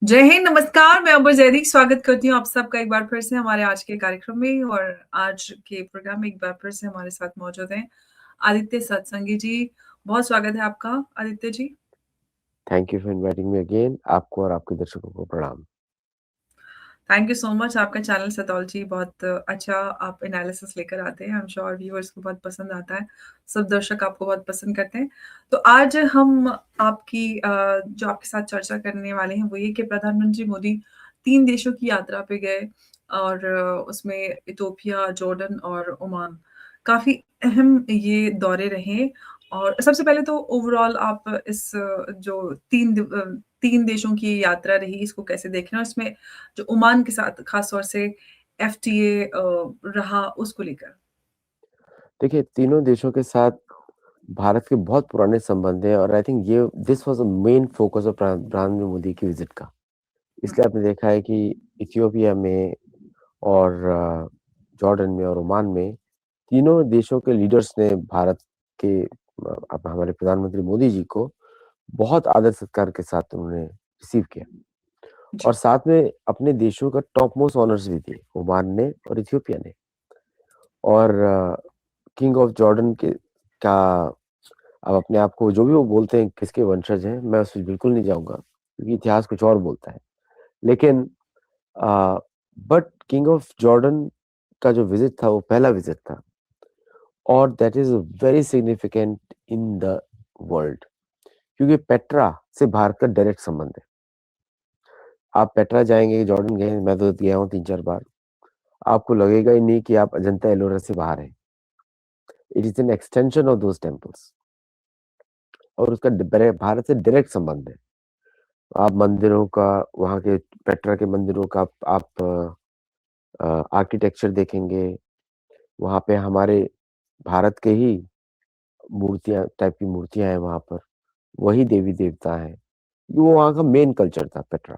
जय हिंद, नमस्कार, मैं अमर जैदी स्वागत करती हूँ आप सबका एक बार फिर से हमारे आज के कार्यक्रम में और आज के प्रोग्राम में एक बार फिर से हमारे साथ मौजूद हैं आदित्य सत्संगी जी। बहुत स्वागत है आपका Aditya ji. Thank you for inviting me again. आपको और आपके दर्शकों को प्रणाम। Thank you so much. आपका चैनल सतौलजी बहुत अच्छा आप एनालिसिस लेकर आते हैं। आई एम श्योर व्यूअर्स को बहुत पसंद आता है। सब दर्शक आपको बहुत पसंद करते हैं। तो आज हम आपकी जो आपके साथ चर्चा करने वाले हैं वो ये कि प्रधानमंत्री मोदी 3 देशों की यात्रा पे गए और उसमें इथियोपिया, जॉर्डन और ओमान। काफ़ी अहम ये दौरे रहे और सबसे पहले तो ओवरऑल आप इस जो 3 देशों की यात्रा रही इसको कैसे देख रहे हैं? और इसमें जो ओमान के साथ खास तौर से एफटीए रहा उसको लेकर? देखिए, तीनों देशों के साथ भारत के बहुत पुराने संबंध हैं और आई थिंक ये this was a main focus of प्रधानमंत्री मोदी की विजिट का। हुँ, इसलिए आपने देखा है कि इथियोपिया में और जॉर्डन में और ओमान में तीनों देशों के लीडर्स ने भारत के हमारे प्रधानमंत्री मोदी जी को बहुत आदर-सत्कार के साथ उन्होंने रिसीव किया जी, और साथ में अपने देशों का टॉप मोस्ट ऑनर्स भी दिए, ओमान ने और इथियोपिया ने। और किंग ऑफ जॉर्डन के का अब अपने आप को जो भी वो बोलते हैं किसके वंशज हैं, मैं उसमें बिल्कुल नहीं जाऊँगा क्योंकि इतिहास कुछ और बोलता है। लेकिन अ, बट किंग ऑफ जॉर्डन का जो विज़िट था वो पहला विज़िट था और that is very significant in the world क्योंकि पेट्रा से भारत का डायरेक्ट संबंध है। आप पेट्रा जाएँगे, जॉर्डन गए, मैं तो गया हूँ 3-4 बार, आपको लगेगा ही नहीं कि आप अजंता एलोरा से बाहर हैं। It is an extension of those temples. और उसका भारत से डायरेक्ट संबंध है। आप मंदिरों का वहाँ के पेट्रा के मंदिरों का आप आर्किटेक्चर देखेंगे, वहाँ पे हमारे भारत के ही मूर्तियाँ टाइप की मूर्तियाँ हैं वहाँ पर, वही देवी-देवता हैं। वो वहाँ का मेन कल्चर था पेट्रा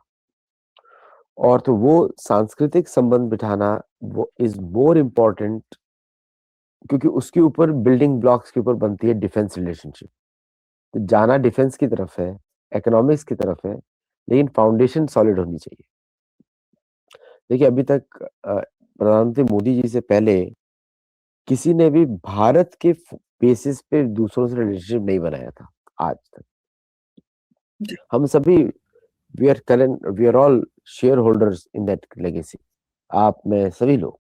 और तो वो सांस्कृतिक संबंध बिठाना वो इज़ मोर इम्पोर्टेंट क्योंकि उसके ऊपर बिल्डिंग ब्लॉक्स के ऊपर बनती है डिफेंस रिलेशनशिप। तो जाना डिफेंस की तरफ है, इकोनॉमिक्स की तरफ है, लेकिन फाउंडेशन सॉलिड होनी चाहिए। देखिए अभी तक प्रधानमंत्री मोदी जी से पहले किसी ने भी भारत के बेसिस पे दूसरों से रिलेशनशिप नहीं बनाया था आज तक। जी। हम सभी we are all shareholders in that legacy. आप, मैं, सभी लोग।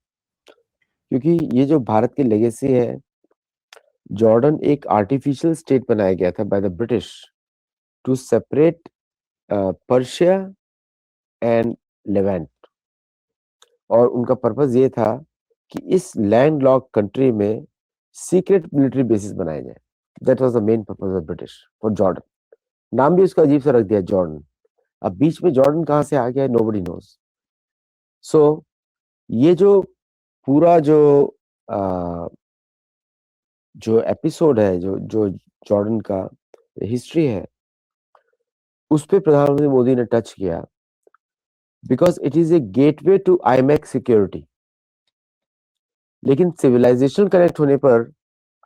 क्योंकि ये जो भारत की लेगेसी है, जॉर्डन एक आर्टिफिशियल स्टेट बनाया गया था by the British to separate Persia and Levant और उनका पर्पस ये था कि इस लैंडलॉक्ड कंट्री में सीक्रेट मिलिट्री बेसिस बनाए जाए। That was the main purpose of British for Jordan. नाम भी उसका अजीब सा रख दिया जॉर्डन। अब बीच में जॉर्डन कहाँ से आ गया नोबडी नोज। सो ये जो पूरा अ, जो एपिसोड है जो जो जॉर्डन का हिस्ट्री है उस पे प्रधानमंत्री मोदी ने टच किया because it is a gateway to IMEC security. लेकिन सिविलाइजेशन कनेक्ट होने पर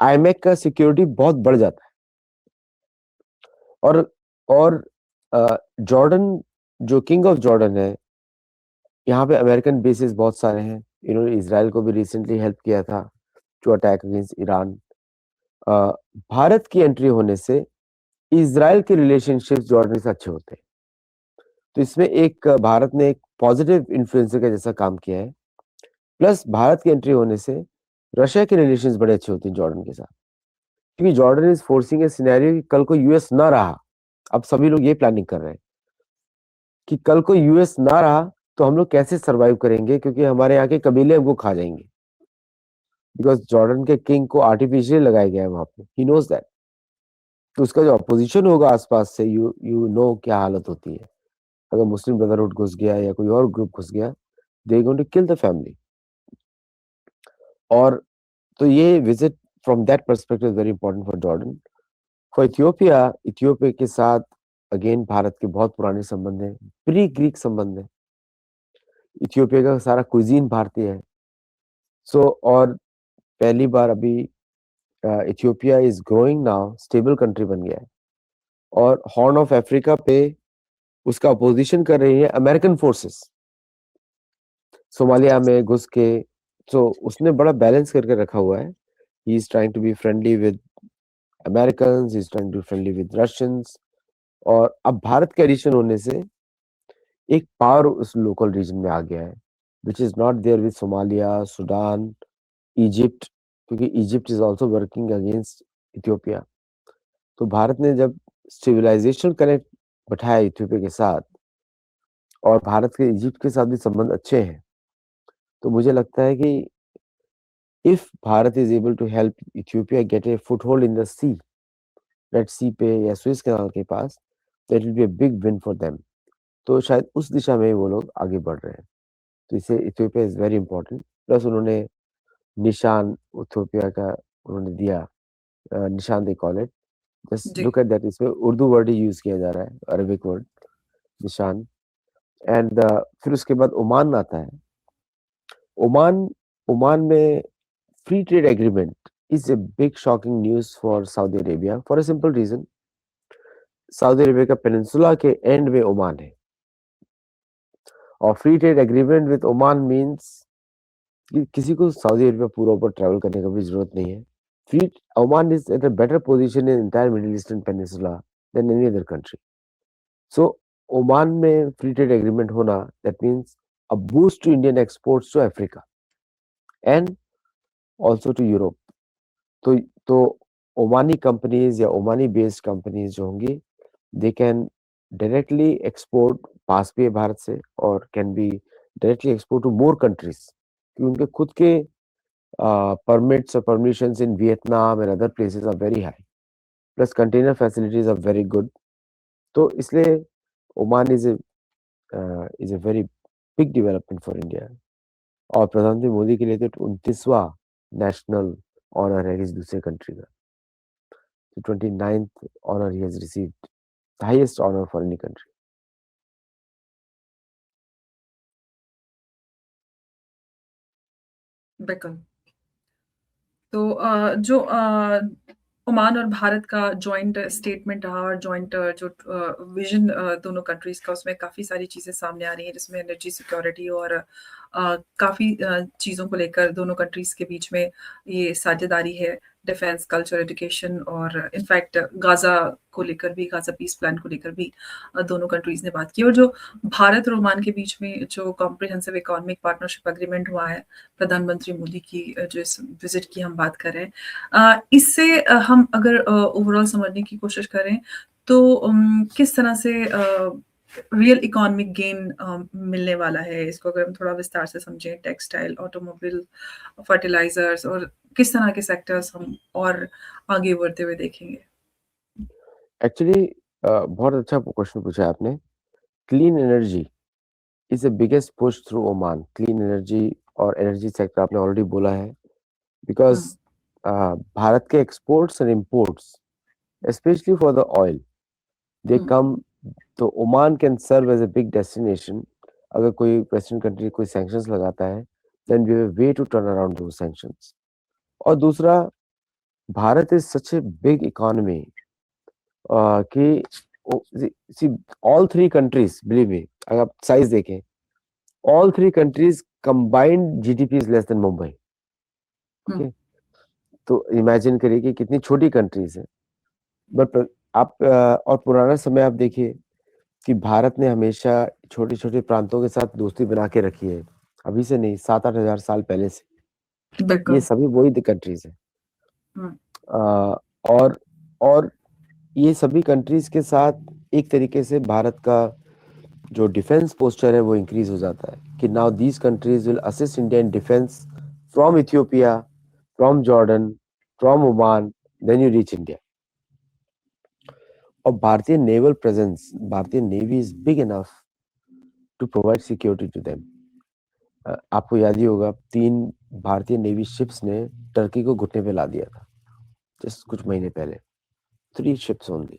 आईमैक का सिक्योरिटी बहुत बढ़ जाता है और जॉर्डन जो किंग ऑफ जॉर्डन है यहाँ पे अमेरिकन बेसिस बहुत सारे हैं। इन्होंने इसराइल को भी रिसेंटली हेल्प किया था to attack against Iran. Bharat की एंट्री होने से इसराइल के रिलेशनशिप्स जॉर्डन से अच्छे होते हैं। तो इसमें एक भारत ने एक पॉजिटिव इन्फ्लुएंसर का जैसा काम किया है। प्लस भारत की एंट्री होने से रशिया के रिलेशंस बड़े अच्छे होते हैं जॉर्डन के साथ क्योंकि Jordan is forcing A scenario कि कल को यूएस ना रहा। अब सभी लोग ये प्लानिंग कर रहे हैं कि कल को यूएस ना रहा तो हम लोग कैसे सरवाइव करेंगे क्योंकि हमारे यहाँ के कबीले हमको खा जाएंगे। बिकॉज जॉर्डन के किंग को आर्टिफिशियल लगाया गया है वहां पे, ही नोज दैट। तो उसका जो अपोजिशन होगा आसपास से यू नो क्या हालत होती है। अगर मुस्लिम ब्रदरहुड घुस गया या कोई और ग्रुप घुस गया, they going to kill the family. और तो ये visit from that perspective very important for Jordan. For Ethiopia के साथ अगेन भारत के बहुत पुराने संबंध हैं, प्री ग्रीक संबंध है। इथियोपिया का सारा कुजीन भारतीय है। सो और पहली बार अभी Ethiopia is growing now, stable country बन गया है और हॉर्न ऑफ अफ्रीका पे उसका अपोजिशन कर रही है अमेरिकन फोर्सेस सोमालिया में घुस के। तो उसने बड़ा बैलेंस करके रखा हुआ है। He is trying to be friendly with American, he is trying to be friendly with Russians. और अब भारत के एडिशन होने से एक पावर उस लोकल रीजन में आ गया है, which is not there with Somalia, Sudan, Egypt, क्योंकि Egypt is also working against Ethiopia. तो भारत ने जब सिविलाइजेशन कनेक्ट बैठाया इथियोपिया के साथ, और भारत के इजिप्ट के साथ भी संबंध अच्छे हैं, तो मुझे लगता है कि if Bharat is able to help Ethiopia get a foothold in the sea, red sea पे या स्विस कैनाल के पास, that will be a big win for them. तो शायद उस दिशा में वो लोग आगे बढ़ रहे हैं। तो इसे Ethiopia is very important. Plus उन्होंने निशान इथियोपिया का उन्होंने दिया, निशान दे कॉल इट, जस्ट जी। Look at that. इसमें उर्दू वर्ड ही यूज किया जा रहा है, अरबिक वर्ड निशान। एंड फिर उसके बाद ओमान आता है। ओमान ओमान में free trade agreement is a big shocking news for Saudi Arabia, for a simple reason. Saudi Arabia का पेनिनसुला के एंड में ओमान है, और free trade agreement with Oman means कि किसी को सऊदी अरेबिया पूरा ऊपर ट्रैवल करने का भी जरूरत नहीं है। Free Oman is at a better position in entire Middle Eastern peninsula than any other country. So Oman में फ्री ट्रेड एग्रीमेंट होना, that means a boost to Indian exports to Africa and also to Europe. तो तो Omani companies या Omani based companies जो होंगी, they can directly export, पास भी है भारत से, और can be directly export to more countries, कि उनके खुद के permits or permissions in Vietnam and other places are very high. Plus container facilities are very good. तो इसलिए Oman is a very big development for India. और प्रधानमंत्री मोदी के लिए तो 29वां नेशनल ऑनर है किसी दूसरे कंट्री का। तो 29th honour he has received, highest honour for any country. बिल्कुल। तो जो ओमान और भारत का जॉइंट स्टेटमेंट रहा, और जॉइंट जो विजन दोनों कंट्रीज़ का, उसमें काफ़ी सारी चीज़ें सामने आ रही हैं, जिसमें एनर्जी सिक्योरिटी और काफ़ी चीज़ों को लेकर दोनों कंट्रीज़ के बीच में ये साझेदारी है। डिफेंस, कल्चर, एजुकेशन, और इनफैक्ट गाज़ा को लेकर भी, गाज़ा पीस प्लान को लेकर भी दोनों कंट्रीज़ ने बात की। और जो भारत और ओमान के बीच में जो कॉम्प्रिहेंसिव इकोनॉमिक पार्टनरशिप एग्रीमेंट हुआ है, प्रधानमंत्री मोदी की जो इस विजिट की हम बात कर रहे हैं, इससे हम अगर ओवरऑल समझने की कोशिश करें, तो किस तरह से रियल इकोनॉमिक गेन मिलने वाला है, इसको अगर हम थोड़ा विस्तार से समझें, टेक्सटाइल, ऑटोमोबाइल, फर्टिलाइजर्स, और किस तरह के सेक्टर्स हम और आगे बढ़ते हुए देखेंगे? एक्चुअली बहुत अच्छा क्वेश्चन पूछा आपने। Clean energy is the biggest push through Oman. Clean energy और एनर्जी सेक्टर आपने ऑलरेडी बोला है, हुँ, बिकॉज भारत के exports and imports, especially for the oil, they hmm, come, तो Oman can serve as a big destination. अगर कोई western country कोई sanctions लगाता है, then we have way to turn around those sanctions. और दूसरा, Bharat is such a big economy कि see all three countries, believe me, अगर आप साइज देखें, all three countries combined GDP is less than Mumbai. Hmm, okay, तो imagine करिए कि कितनी छोटी कंट्रीज है। बट आप और पुराना समय आप देखिए कि भारत ने हमेशा छोटे-छोटे प्रांतों के साथ दोस्ती बना के रखी है। अभी से नहीं, 7-8 हज़ार साल पहले से। ये बिल्कुल। सभी वही द कंट्रीज़ हैं। हुँ, अ, और और ये सभी कंट्रीज़ के साथ एक तरीके से भारत का जो डिफेंस पोस्चर है वो इंक्रीज़ हो जाता है, कि now these countries will assist India in defence from Ethiopia, from Jordan, from Oman, then you reach India. और भारतीय नेवल प्रेजेंस, भारतीय navy is big enough to provide security to them. आपको याद ही होगा, 3 भारतीय नेवी शिप्स ने Turkey को घुटने पे ला दिया था, जस्ट कुछ महीने पहले। 3 ships only,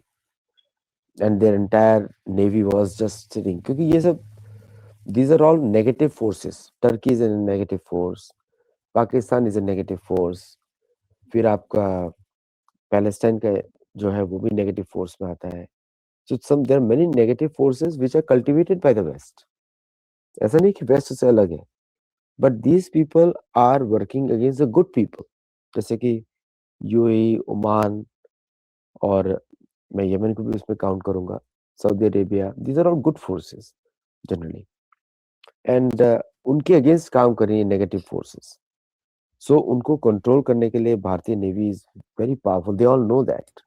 and their entire navy was just sitting, क्योंकि ये सब, these are all negative forces. Turkey is a negative force, Pakistan is a negative force, फिर आपका पैलेस्टाइन का जो है वो भी नेगेटिव फोर्स में आता है। So there are many negative forces which are cultivated by the West. ऐसा नहीं कि वेस्ट से अलग है, but these people are working against the good people. जैसे कि यूएई, ओमान, और मैं यमन को भी उसमें काउंट करूंगा, Saudi Arabia, these are all good forces generally. And उनके अगेंस्ट काम कर रही है नेगेटिव फोर्सेस. सो उनको कंट्रोल करने के लिए भारतीय navy is very powerful. They all know that.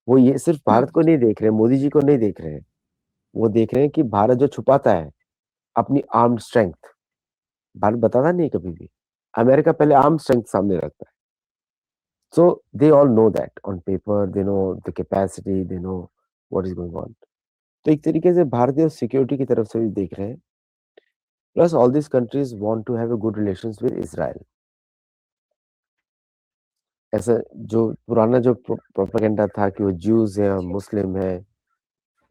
वो ये सिर्फ भारत को नहीं देख रहे हैं, मोदी जी को नहीं देख रहे हैं, वो देख रहे हैं कि भारत जो छुपाता है अपनी आर्म्ड स्ट्रेंथ, भारत बताता नहीं कभी भी. अमेरिका पहले आर्म स्ट्रेंथ सामने रखता है. So they all know that on paper, they know the capacity, they know what is going on. तो एक तरीके से भारतीय सिक्योरिटी की तरफ से भी देख रहे हैं. Plus all this countries want to have a good relations with Israel. ऐसा जो पुराना जो प्रोपेगेंडा था कि वो ज्यूज है और मुस्लिम है,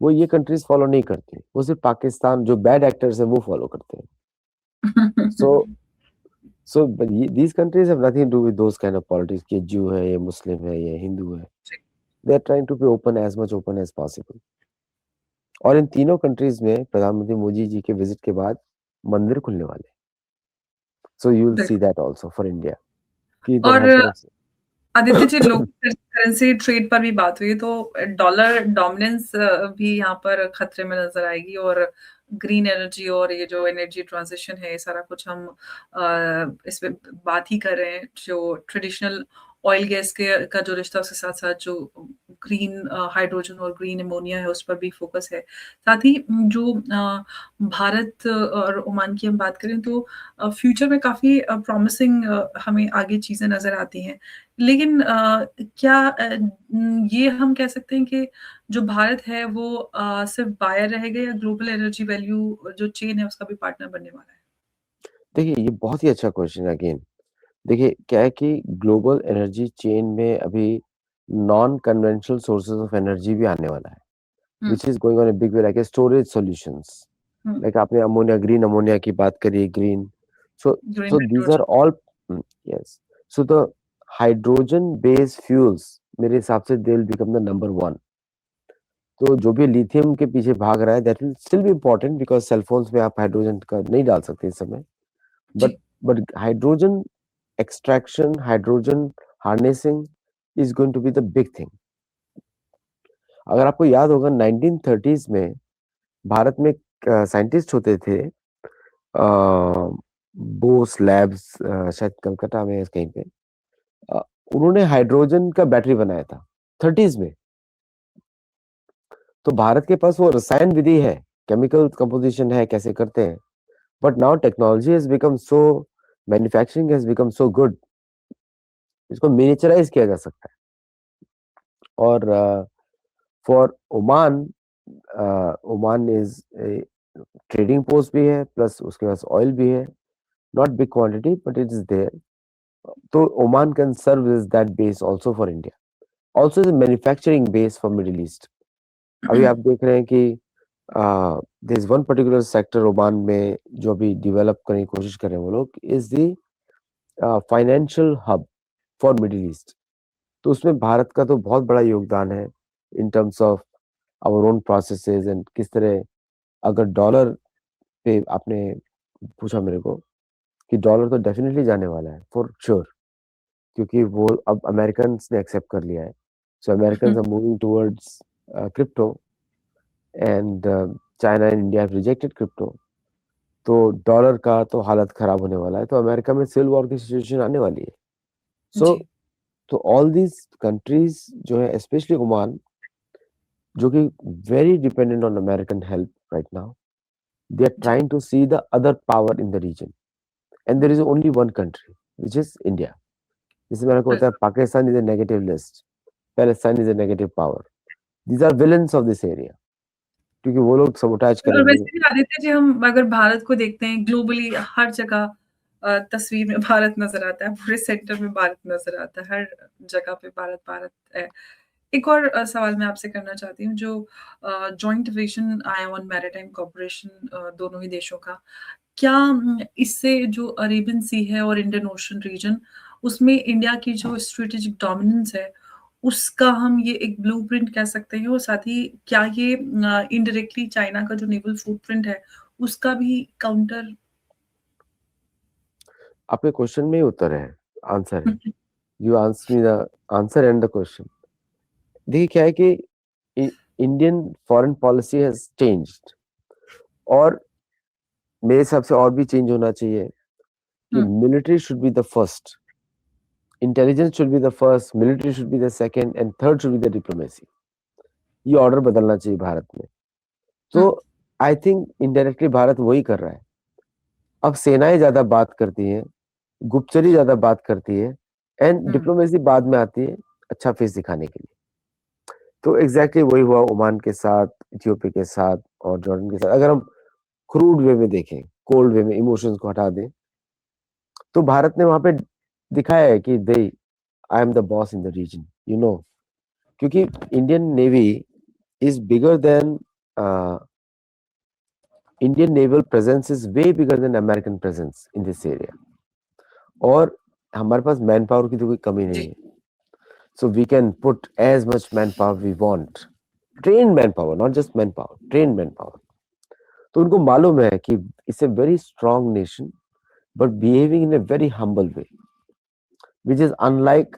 वो ये कंट्रीज फॉलो नहीं करती. वो सिर्फ पाकिस्तान जो बैड एक्टर्स है वो फॉलो करते हैं. सो these countries have nothing to do with those kind of politics कि ज्यू है, ये मुस्लिम है, ये हिंदू है. They are trying to be open, as much open as possible. और इन तीनों कंट्रीज में प्रधानमंत्री मोदी जी के विजिट के बाद मंदिर खुलने वाले. So you will see that also for India कि इधर हर और तरफ से. Aditya ji, local currency trade पर भी बात हुई, तो डॉलर डोमिनेंस भी यहाँ पर खतरे में नजर आएगी, और ग्रीन एनर्जी और ये जो एनर्जी ट्रांजिशन है, ये सारा कुछ हम इस पे बात ही कर रहे हैं. जो ट्रेडिशनल ऑयल गैस के का जो रिश्ता, उसके साथ साथ जो ग्रीन हाइड्रोजन और ग्रीन अमोनिया है, उस पर भी फोकस है. साथ ही जो भारत और ओमान की हम बात करें, तो फ्यूचर में काफी प्रॉमिसिंग हमें आगे चीजें नजर आती हैं. लेकिन क्या ये हम कह सकते हैं कि जो भारत है वो सिर्फ बायर रहेगा, या ग्लोबल एनर्जी वैल्यू जो चेन है उसका भी पार्टनर बनने वाला है? देखिए, ये बहुत ही अच्छा क्वेश्चन है अगेन. देखिए, क्या है कि ग्लोबल एनर्जी चेन में अभी non conventional sources of energy भी आने वाला है, hmm, which is going on a big way, like storage solutions. Hmm, like आपने अमोनिया, ग्रीन अमोनिया की बात करी, green. So green so these are hydrogen. All. Yes. So the hydrogen based fuels मेरे हिसाब से they will become the number one. तो जो भी लिथियम के पीछे भाग रहा है, that will still be important, because cellphones में आप हाइड्रोजन का नहीं डाल सकते इस समय. बट जी. But hydrogen extraction, hydrogen harnessing is going to be the big thing. अगर आपको याद होगा 1930s में भारत में साइंटिस्ट होते थे, बोस लैब्स, शायद कलकत्ता में कहीं पे. अ, उन्होंने हाइड्रोजन का बैटरी बनाया था 30s में. तो भारत के पास वो रसायन विधि है, केमिकल कंपोजिशन है, कैसे करते हैं. But now technology has become so, manufacturing has become so good, इसको मिनिएचराइज किया जा सकता है. और for Oman, Oman is trading post भी है, प्लस उसके पास ऑयल भी है, not big quantity but it is there. तो Oman can serve is that base also for India, also is manufacturing base for Middle East. अभी आप देख रहे हैं कि there is one particular sector Oman में जो अभी डेवलप करने की कोशिश कर रहे हैं वो लोग, is the financial hub for Middle East. तो उसमें भारत का तो बहुत बड़ा योगदान है in terms of our own processes. And किस तरह, अगर डॉलर पे आपने पूछा मेरे को, कि डॉलर तो डेफिनेटली जाने वाला है फॉर श्योर, क्योंकि वो अब अमेरिकन ने एक्सेप्ट कर लिया है. So American are moving towards crypto, and China and India have rejected crypto. तो डॉलर का तो हालत खराब होने वाला है. तो अमेरिका में सिविल वॉर की सिचुएशन आने वाली है. सो जी. तो ऑल दीज कंट्रीज जो है, स्पेशली ओमान, जो कि very dependent on American help right now, they are जी. trying to see the other power in the region, and there is only one country which is India. जैसे मेरे को होता है बिल्कुल. Pakistan is a negative list, Palestine is a negative power. These are villains of this area, क्योंकि वो लोग sabotage और करेंगे. वैसे भी आदित्य जी, हम अगर भारत को देखते हैं ग्लोबली, हर जगह तस्वीर में भारत नज़र आता है, पूरे सेंटर में भारत नज़र आता है, हर जगह पे भारत, भारत है. एक और सवाल मैं आपसे करना चाहती हूँ, जो जॉइंट विज़न आया ऑन मैरीटाइम कोऑपरेशन दोनों ही देशों का, क्या इससे जो अरेबियन सी है और इंडियन ओशन रीजन, उसमें इंडिया की जो स्ट्रैटेजिक डोमिनेंस है, उसका हम ये एक ब्लूप्रिंट कह सकते हैं और साथ ही क्या ये इनडायरेक्टली चाइना का जो नेवल फुटप्रिंट है, उसका भी काउंटर आपके क्वेश्चन में ही उत्तर है, आंसर है। You answer me the answer and the question. देखिए क्या है कि Indian foreign policy has changed, और मेरे हिसाब से और भी चेंज होना चाहिए कि hmm, military should be the first, intelligence should be the first, military should be the second, and third should be the diplomacy. ये ऑर्डर बदलना चाहिए भारत में। तो hmm, I think indirectly Bharat वही कर रहा है। अब सेनाएं ज्यादा बात करती हैं, गुप्तचरी ज्यादा बात करती है, एंड हुँ, डिप्लोमेसी बाद में आती है, अच्छा फेस दिखाने के लिए। तो एग्जैक्टली वही हुआ ओमान के साथ, इथियोपिया के साथ और जॉर्डन के साथ। अगर हम क्रूड वे में देखें, कोल्ड वे में, इमोशंस को हटा दें, तो भारत ने वहां पे दिखाया है कि they I am the boss in the region, you know. क्योंकि Indian navy is bigger than, Indian naval presence is way bigger than American presence in this area. और हमारे पास मैन पावर की तो कोई कमी नहीं जी, है। So we can put as much manpower we want. Trained manpower, not just manpower, trained manpower. तो उनको मालूम है कि it's a very strong nation, but behaving in a very humble way, which is unlike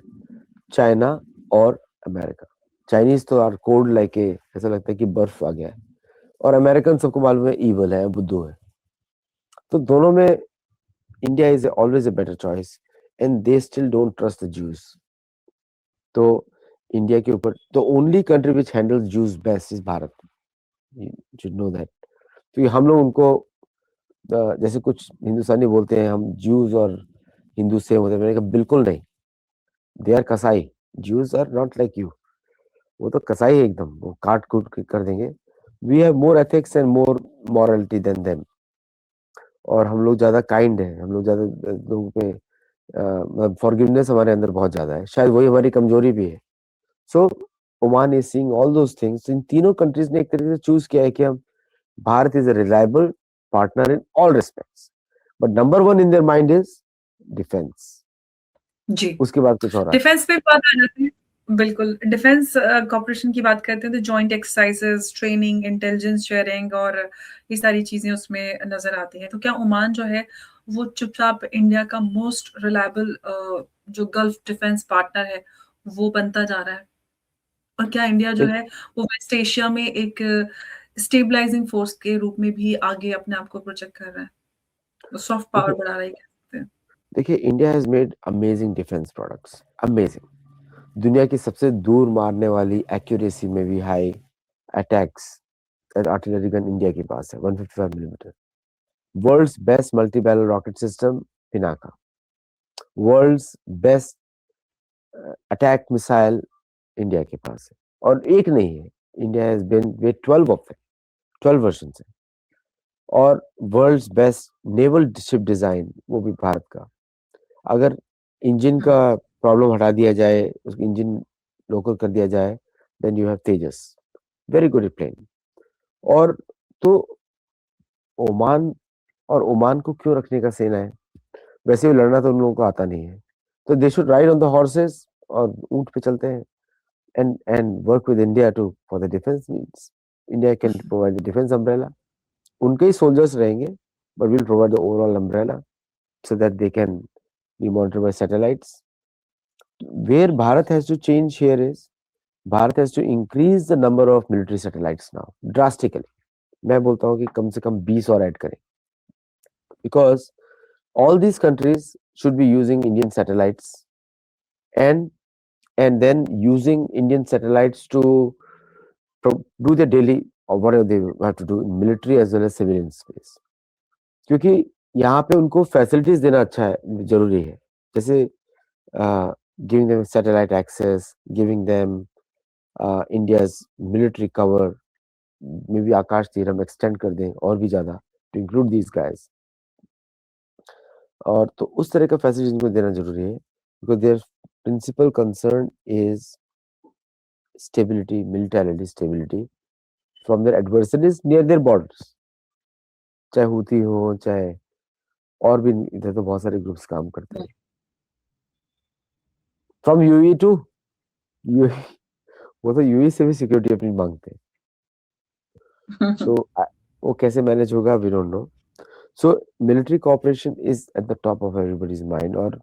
China और America. Chinese तो are cold like a, ऐसा लगता है कि बर्फ आ गया है, और अमेरिकन सबको मालूम है evil है, बुद्धू है। तो दोनों में India is always a better choice, and they still don't trust the Jews. तो इंडिया के ऊपर तो only country which handles juice best is Bharat, you should know that. क्योंकि हम लोग उनको जैसे कुछ हिंदुस्तानी बोलते हैं हम ज्यूज और हिंदू सेम होते हैं, मैंने कहा बिल्कुल नहीं, दे आर कसाई, Jews are not like you. वो तो कसाई है एकदम, वो काट कूट के कर देंगे। We have more ethics and more morality than them, और हम लोग ज्यादा काइंड हैं, हम लोग ज्यादा लोगों पे मतलब फॉरगिवनेस हमारे अंदर बहुत ज्यादा है, शायद वही हमारी कमजोरी भी है। So Oman is seeing all those things. इन तीनों कंट्रीज ने एक तरीके से चूज किया है कि हम, Bharat is a reliable partner in all respects, but number one in their mind is defence. जी। उसके बाद कुछ और आता डिफेंस पे बात आ जाती है। बिल्कुल, डिफेंस कॉर्पोरेशन की बात करते हैं तो joint exercises, training, intelligence sharing और ये सारी चीज़ें उसमें नज़र आती हैं। तो क्या ओमान जो है, वो चुपचाप इंडिया का मोस्ट रिलायबल जो गल्फ डिफेंस पार्टनर है, वो बनता जा रहा है? और क्या इंडिया जो है। है, वो वेस्ट एशिया में एक स्टेबलाइजिंग फोर्स के रूप में भी आगे अपने आप को प्रोजेक्ट कर रहा है? वो सॉफ्ट पावर देखिए बढ़ा रहा है कह सकते हैं। देखिए India has made amazing defence products, amazing. दुनिया की सबसे दूर मारने वाली एक्यूरेसी में भी high attacks artillery gun India के पास है, 155 millimetre. World's best multi barrel rocket system Pinaka, world's best attack missile India के पास है, और एक नहीं है, India has been way 12 of it, 12 version है। और world's best naval ship design वो भी भारत का। अगर इंजन हुँ, का प्रॉब्लम हटा दिया जाए, उसका इंजन लोकल कर दिया जाए, then you have Tejas, very good plane. और तो ओमान, और ओमान को क्यों रखने का सेना है, वैसे भी लड़ना तो उन लोगों को आता नहीं है, तो they should ride on the horses, और ऊंट पे चलते हैं, and work with India to for the defense needs. India can provide the defense umbrella. उनके ही soldiers रहेंगे, but we'll provide the overall umbrella so that they can be monitored by satellites. Where Bharat has to change here is Bharat has to increase the number of military satellites now drastically. मैं बोलता हूँ कि कम से कम 20 और add करें, because all these countries should be using Indian satellites, and then using Indian satellites to do their daily or whatever they have to do in military as well as civilian space. क्योंकि यहाँ पे उनको facilities देना अच्छा है, जरूरी है। जैसे giving them satellite access, giving them India's military cover, may be Akash तीर हम एक्सटेंड कर दें और भी ज्यादा टू इंक्लूड दीज गाइस। और तो उस तरह का फैसिलिटीज इनको देना जरूरी है, because their principal concern is stability, military stability from their adversaries near their borders, चाहे हूती हो, चाहे और भी इधर तो बहुत सारे ग्रुप्स काम करते हुँ, हैं, फ्रॉम यूएई टू यूएई वो तो यूएई से भी सिक्योरिटी अपनी माँगते हैं। सो वो कैसे मैनेज होगा we don't know. So military cooperation is at the top of everybody's mind. और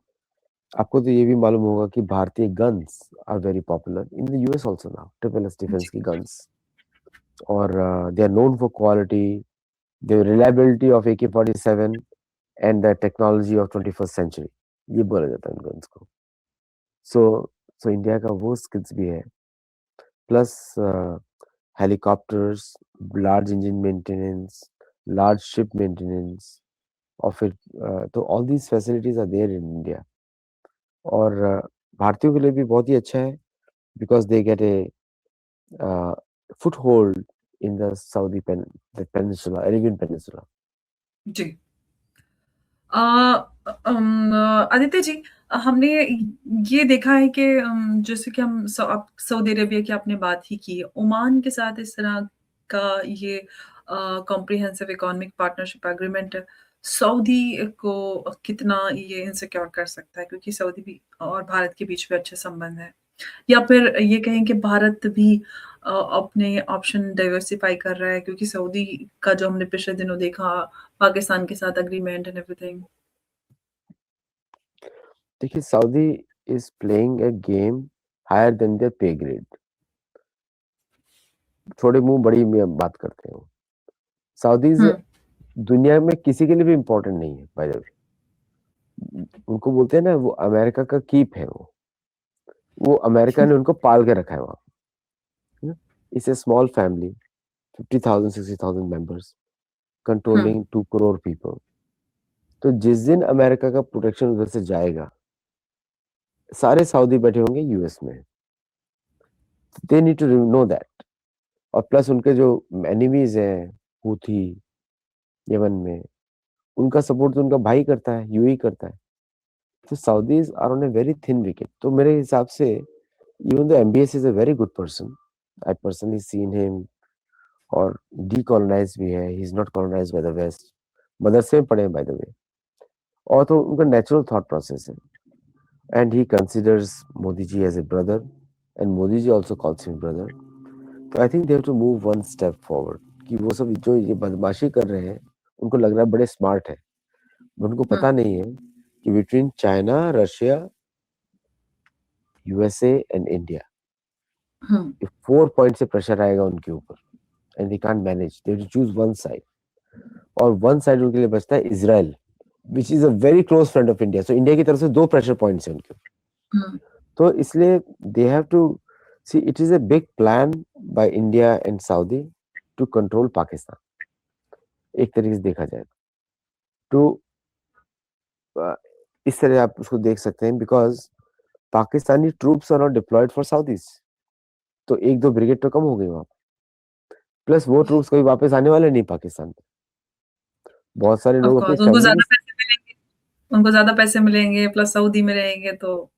आपको तो ये भी मालूम होगा कि भारतीय guns are very popular in the US also now, triple S defence ji, की गन्स। और they are known for quality, the reliability of AK-47 and the technology of 21st century, ये बोला जाता है उन गन्स को। सो सो इंडिया का वो स्किल्स भी है, plus helicopters, large engine maintenance, large ship maintenance, और फिर तो all these facilities are there in India. और भारतीयों के लिए भी बहुत ही अच्छा है, because they get a foothold in the the peninsula, Arabian Peninsula. जी। अ, आदित्य जी, हमने ये देखा है कि जैसे कि हम आप सऊदी अरेबिया की आपने बात ही की, ओमान के साथ इस तरह का ये comprehensive economic partnership agreement Saudi को कितना ये इनसिक्योर कर सकता है? क्योंकि सऊदी भी और भारत के बीच में अच्छे संबंध हैं। या फिर ये कहें कि भारत भी अपने ऑप्शन डाइवर्सिफाई कर रहा है, क्योंकि सऊदी का जो हमने पिछले दिनों देखा, पाकिस्तान के साथ एग्रीमेंट एंड एवरीथिंग। देखिए, Saudi is playing a game higher than their pay grade. छोटे मुंह बड़ी में बात करते हो। सऊदीज हुँ, दुनिया में किसी के लिए भी इम्पोर्टेंट नहीं है, बाय द वे। उनको बोलते हैं ना, वो अमेरिका का कीप है। वो अमेरिका ने उनको पाल के रखा है वहाँ। It's a small family, 50,000 60,000 members, hmm, controlling 2 crore people. तो जिस दिन अमेरिका का प्रोटेक्शन उधर से जाएगा, सारे सऊदी बैठे होंगे यूएस में। They need to know that. और प्लस उनके जो एनिमीज हैं, हूथी यमन में, उनका सपोर्ट तो उनका भाई करता है, यूएई करता है। तो Saudis are on a very thin wicket. तो मेरे हिसाब से even the MBS is a very good person, I personally seen him. और डीकोलोनाइज भी है, he is not colonised by the west. मदरसे में पढ़े बाय द वे। और तो उनका नेचुरल थॉट प्रोसेस है। And he considers Modi ji as a brother, and Modi ji also calls him brother. तो I think they have to move one step forward. कि वो सब जो ये बदमाशी कर रहे हैं, उनको लग रहा है बड़े स्मार्ट है। उनको हुँ, पता नहीं है कि between China, Russia, USA and India, hmm, ये 4 पॉइंट से प्रेशर आएगा उनके ऊपर। And they can't manage, they have to choose one side. और वन साइड उनके लिए बचता है Israel, which is a very close friend of India. So India की तरफ से 2 प्रेशर पॉइंट्स हैं उनके ऊपर। हुँ, तो इसलिए they have to see, it is a big plan by India and Saudi to control Pakistan, एक तरीके से देखा जाए तो। अ, इस तरह आप उसको देख सकते हैं, because Pakistani troops are not deployed for Saudis. तो 1-2 ब्रिगेड तो कम हो गई वहां। प्लस वो ट्रूप्स कभी वापस आने वाले नहीं पाकिस्तान में। बहुत सारे ऑफ़ लोग अपनी कोर्स उनको फैमिली ज़्यादा की। पैसे मिलेंगे, उनको ज़्यादा पैसे मिलेंगे, प्लस सऊदी में रहेंगे तो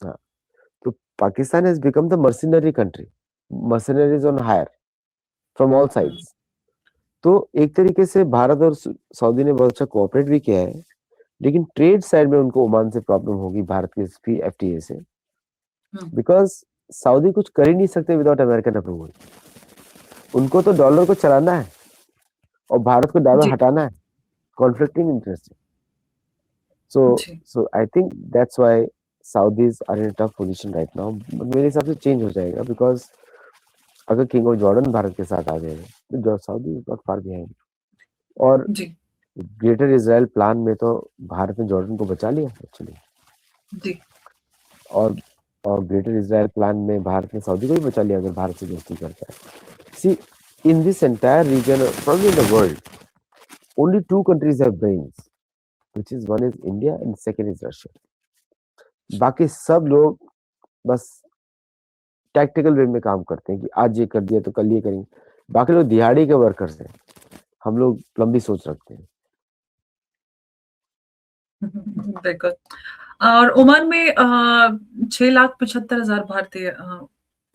हाँ, तो Pakistan has become the mercenary country, mercenaries on hire from all hmm, sides. तो एक तरीके से भारत और सऊदी ने बहुत अच्छा कोऑपरेट भी किया है। लेकिन ट्रेड साइड में उनको ओमान से प्रॉब्लम होगी, भारत के एफटीए से। हुँ, बिकॉज सऊदी कुछ कर ही नहीं सकते विदाउट अमेरिकन अप्रूवल। उनको तो डॉलर को चलाना है और भारत को डॉलर जी, हटाना है। Conflicting interest. सो जी, so I think that's why Saudis are in a tough position right now. मेरे हिसाब से चेंज हो जाएगा, बिकॉज अगर किंग ऑफ जॉर्डन भारत के साथ आ गए हैं तो Saudi is not far behind. और जी, ग्रेटर इजराइल प्लान में तो भारत ने जॉर्डन को बचा लिया एक्चुअली। जी, और और ग्रेटर इजराइल प्लान में भारत ने सऊदी को भी बचा लिया, अगर भारत से दोस्ती करता है। See, in this entire region, probably in the world, only 2 countries have brains, which is one is India and second is Russia. बाकी सब लोग बस टैक्टिकल वे में काम करते हैं कि आज ये कर दिया तो कल ये करेंगे। बाकी लोग दिहाड़ी के वर्कर्स हैं। हम लोग लंबी सोच रखते हैं। बिल्कुल। और ओमान में 6,75,000 भारतीय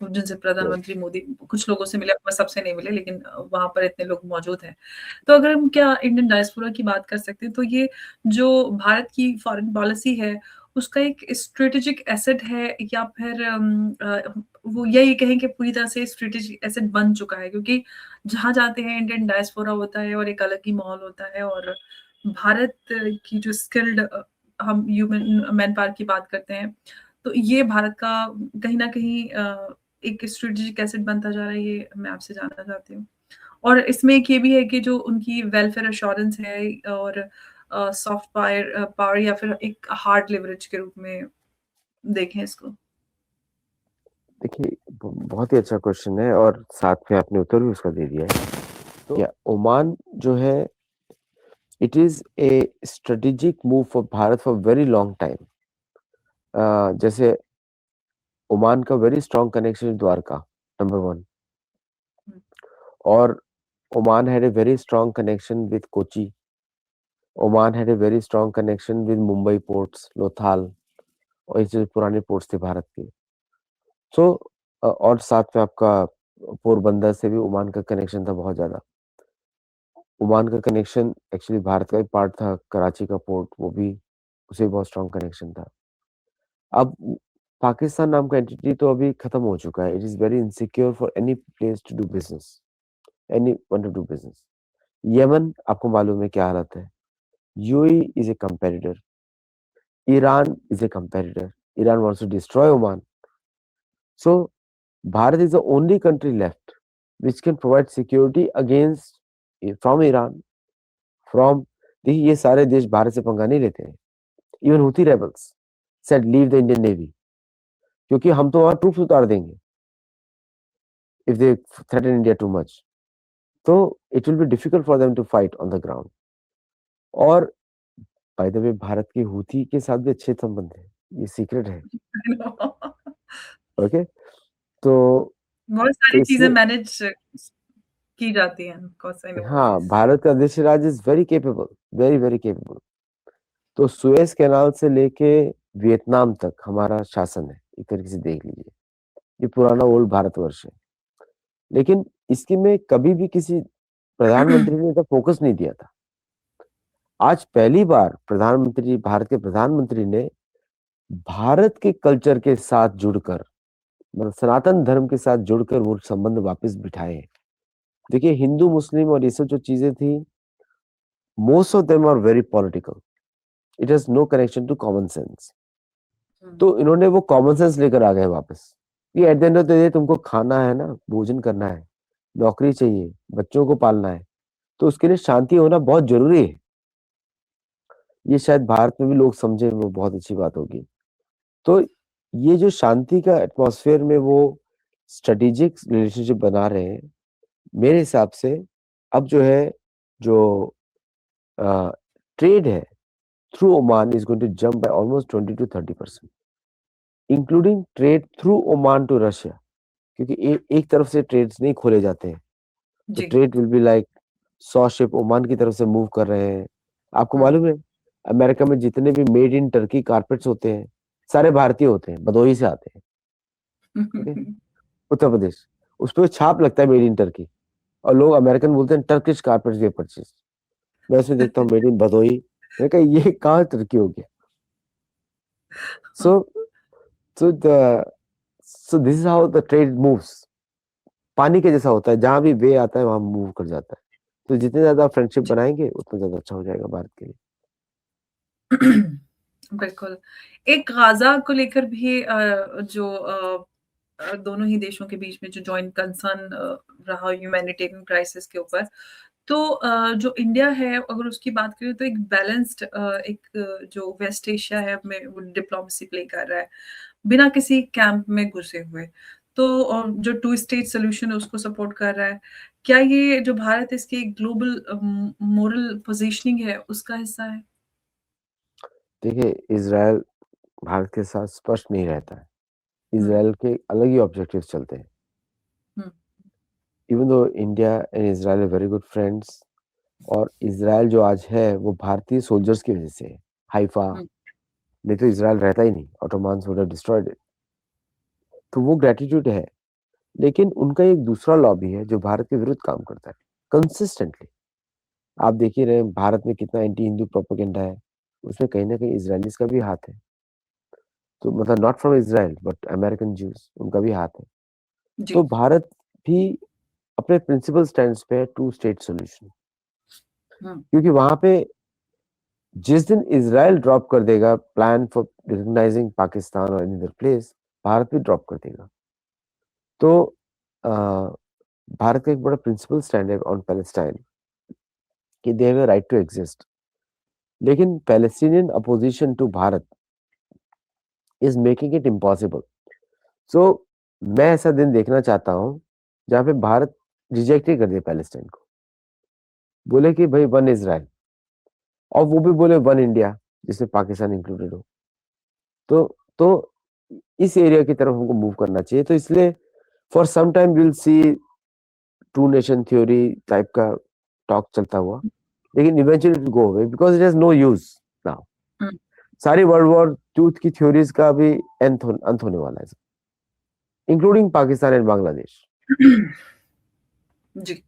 जिनसे यस। प्रधानमंत्री मोदी कुछ लोगों से मिले, मैं सबसे नहीं मिले, लेकिन वहाँ पर इतने लोग मौजूद हैं। तो अगर हम क्या इंडियन डायस्पोरा की बात कर सकते हैं, तो ये जो भारत की फॉरेन पॉलिसी है, उसका एक स्ट्रेटेजिक एसेट है, या फिर वो यही कहें कि पूरी तरह से स्ट्रेटेजिक एसेट बन चुका है? क्योंकि जहाँ जाते हैं इंडियन डायस्पोरा होता है और एक अलग ही माहौल होता है, और भारत की जो स्किल्ड हम ह्यूमन मैन पावर की बात करते हैं, तो ये भारत का कहीं न कहीं एक स्ट्रेटेजिक एसेट बनता जा रहा है, ये मैं आपसे जानना चाहती हूँ। और इसमें एक ये भी है कि जो उनकी वेलफेयर एश्योरेंस है, और सॉफ्ट पावर पावर या फिर एक हार्ड लेवरेज के रूप में देखें इसको। देखिए, बहुत ही अच्छा क्वेश्चन है और साथ में आपने उत्तर भी उसका दे दिया है। तो या ओमान जो है, it is a strategic move for Bharat for very long time. जैसे ओमान का very strong connection Dwarka, number one. Hmm, और Oman had a very strong connection with Kochi. Oman had a very strong connection with Mumbai ports, Lothal, और ये जो पुराने ports थे भारत के। सो और साथ में आपका पोरबंदर से भी ओमान का कनेक्शन था बहुत ज़्यादा। ओमान का कनेक्शन एक्चुअली भारत का ही पार्ट था, कराची का पोर्ट, वो भी उसे भी बहुत स्ट्रॉन्ग कनेक्शन था। अब पाकिस्तान नाम का एंटिटी तो अभी खत्म हो चुका है। It is very insecure for any place to do business, anyone to do business. Yemen आपको मालूम है क्या हालत है। UAE is a competitor, Iran is a competitor, Iran wants to destroy Oman. So Bharat is the only country left which can provide security against from Iran, from देखिए ये सारे देश भारत से पंगा नहीं लेते हैं। Even Houthi rebels said leave the Indian navy, क्योंकि हम तो वहां ट्रूप्स उतार देंगे if they threaten India too much, तो it will be difficult for them to fight on the ground. और बाय द वे भारत के हुती के साथ भी अच्छे संबंध है, ये सीक्रेट है। ओके, तो बहुत तो सारी चीज़ें इसमें मैनेज की जाती हैं, of course I know all हाँ, दिस। भारत का अधिराज्य is very capable, very very capable. तो सुएज कैनाल से लेके वियतनाम तक हमारा शासन है, एक तरीके से देख लीजिए। ये पुराना ओल्ड भारतवर्ष है। लेकिन इसके में कभी भी किसी प्रधानमंत्री ने इतना फोकस नहीं दिया था। आज पहली बार प्रधानमंत्री, भारत के प्रधानमंत्री ने भारत के कल्चर के साथ जुड़कर, मतलब सनातन धर्म के साथ जुड़कर वो संबंध वापस बिठाए हैं। देखिए, हिंदू मुस्लिम और ये सब जो चीजें थी, most of them are very political. It has no connection to common sense. Hmm, तो इन्होंने वो कॉमन सेंस लेकर आ गए वापस। ये at the end of the day तुमको खाना है ना, भोजन करना है, नौकरी चाहिए, बच्चों को पालना है, तो उसके लिए शांति होना बहुत जरूरी है। ये शायद भारत में भी लोग समझे, वो बहुत अच्छी बात होगी। तो ये जो शांति का एटमॉस्फेयर में वो स्ट्रेटेजिक रिलेशनशिप बना रहे हैं, मेरे हिसाब से अब जो है, जो ट्रेड है through Oman is going to jump by almost 20 to 30%, including trade through Oman to Russia. क्योंकि एक तरफ से ट्रेड्स नहीं खोले जाते हैं, तो जी। Trade will be like 100 ship Oman की तरफ से मूव कर रहे हैं। आपको हुँ। मालूम है, अमेरिका में जितने भी मेड इन टर्की कारपेट्स होते हैं, सारे भारतीय होते हैं, भदोही से आते हैं। ओके, उत्तर प्रदेश, उस पर छाप लगता है मेड इन टर्की, और लोग अमेरिकन बोलते हैं टर्किश कारपेट्स वे परचेज। मैं उसमें देखता हूँ मेड इन भदोही, मैंने कहा ये कहाँ टर्की हो गया। So so the so this is how the trade moves. पानी के जैसा होता है, जहां भी वे आता है वहां मूव कर जाता है। तो जितने ज्यादा फ्रेंडशिप जी। बनाएंगे उतना ज्यादा अच्छा हो जाएगा भारत के लिए। बिल्कुल। एक गाज़ा को लेकर भी जो दोनों ही देशों के बीच में जो जॉइंट कंसर्न रहा ह्यूमैनिटेरियन क्राइसिस के ऊपर, तो जो इंडिया है अगर उसकी बात करें तो एक बैलेंस्ड जो वेस्ट एशिया है में वो डिप्लोमेसी प्ले कर रहा है, बिना किसी कैंप में घुसे हुए। तो जो टू स्टेट सॉल्यूशन है उसको सपोर्ट कर रहा है। क्या ये जो भारत इसकी ग्लोबल मोरल पोज़ीशनिंग है उसका हिस्सा है? देखिए, इसराइल भारत के साथ स्पष्ट नहीं रहता है। हुँ, इसराइल के अलग ही ऑब्जेक्टिव्स चलते हैं। Hmm, even though India and Israel are very good friends, और इसराइल जो आज है वो भारतीय सोल्जर्स की वजह से है। हाइफा, हुँ, नहीं तो इसराइल रहता ही नहीं, Ottomans would have destroyed it. तो वो ग्रेटिट्यूड है। लेकिन उनका एक दूसरा लॉबी है जो भारत के विरुद्ध काम करता है कंसिस्टेंटली। आप देख ही रहे हैं भारत में कितना एंटी हिंदू प्रोपेगेंडा है, उसमें कहीं ना कहीं इसराइलीज का भी हाथ है। तो मतलब not from Israel but American Jews, उनका भी हाथ है। जी। तो भारत भी अपने प्रिंसिपल स्टैंड्स पे है टू स्टेट सॉल्यूशन, क्योंकि वहां पे जिस दिन इज़राइल ड्रॉप कर देगा प्लान फॉर रिकॉग्नाइजिंग पाकिस्तान और एनी अदर प्लेस, भारत भी ड्रॉप कर देगा। तो आ, भारत का एक बड़ा प्रिंसिपल स्टैंड है ऑन पैलेस्टाइन कि they have a right to exist, लेकिन Palestinian opposition to Bharat is making it impossible. So मैं ऐसा दिन देखना चाहता हूँ जहाँ पे भारत रिजेक्ट ही कर दे पैलेस्टाइन को, बोले कि भाई वन इजराइल, और वो भी बोले वन इंडिया जिसमें पाकिस्तान इंक्लूडेड हो। तो इस एरिया की तरफ हमको मूव करना चाहिए। तो इसलिए for some time will see two nation theory type का टॉक चलता हुआ, लेकिन eventually it go away because it has no use now. सारी वर्ल्ड वॉर टूथ की थ्योरीज का भी अंत होने वाला है, इंक्लूडिंग पाकिस्तान एंड बांग्लादेश। जी।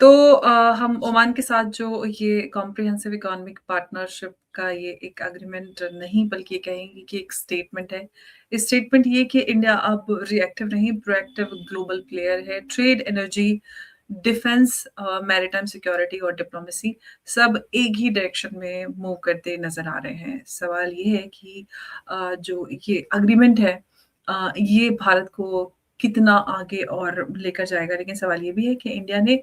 तो हम ओमान के साथ जो ये कॉम्प्रिहेंसिव इकोनॉमिक पार्टनरशिप का ये एक एग्रीमेंट नहीं, बल्कि ये कहेंगे कि एक स्टेटमेंट है। इस स्टेटमेंट ये कि इंडिया अब रिएक्टिव नहीं, प्रोएक्टिव ग्लोबल प्लेयर है। Trade, energy, defence, maritime security और डिप्लोमेसी सब एक ही डायरेक्शन में मूव करते नजर आ रहे हैं। सवाल ये है कि जो ये एग्रीमेंट है ये भारत को कितना आगे और लेकर जाएगा। लेकिन सवाल ये भी है कि इंडिया ने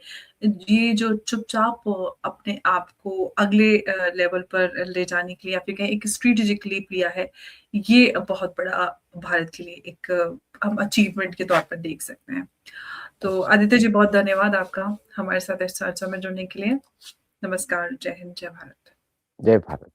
ये जो चुपचाप अपने आप को अगले लेवल पर ले जाने के लिए या फिर कहें एक स्ट्रेटेजिक लीप लिया है, ये बहुत बड़ा भारत के लिए एक हम अचीवमेंट के तौर पर देख सकते हैं। तो आदित्य जी, बहुत धन्यवाद आपका हमारे साथ इस चर्चा में जुड़ने के लिए। नमस्कार, जय हिंद, जय भारत। जय भारत।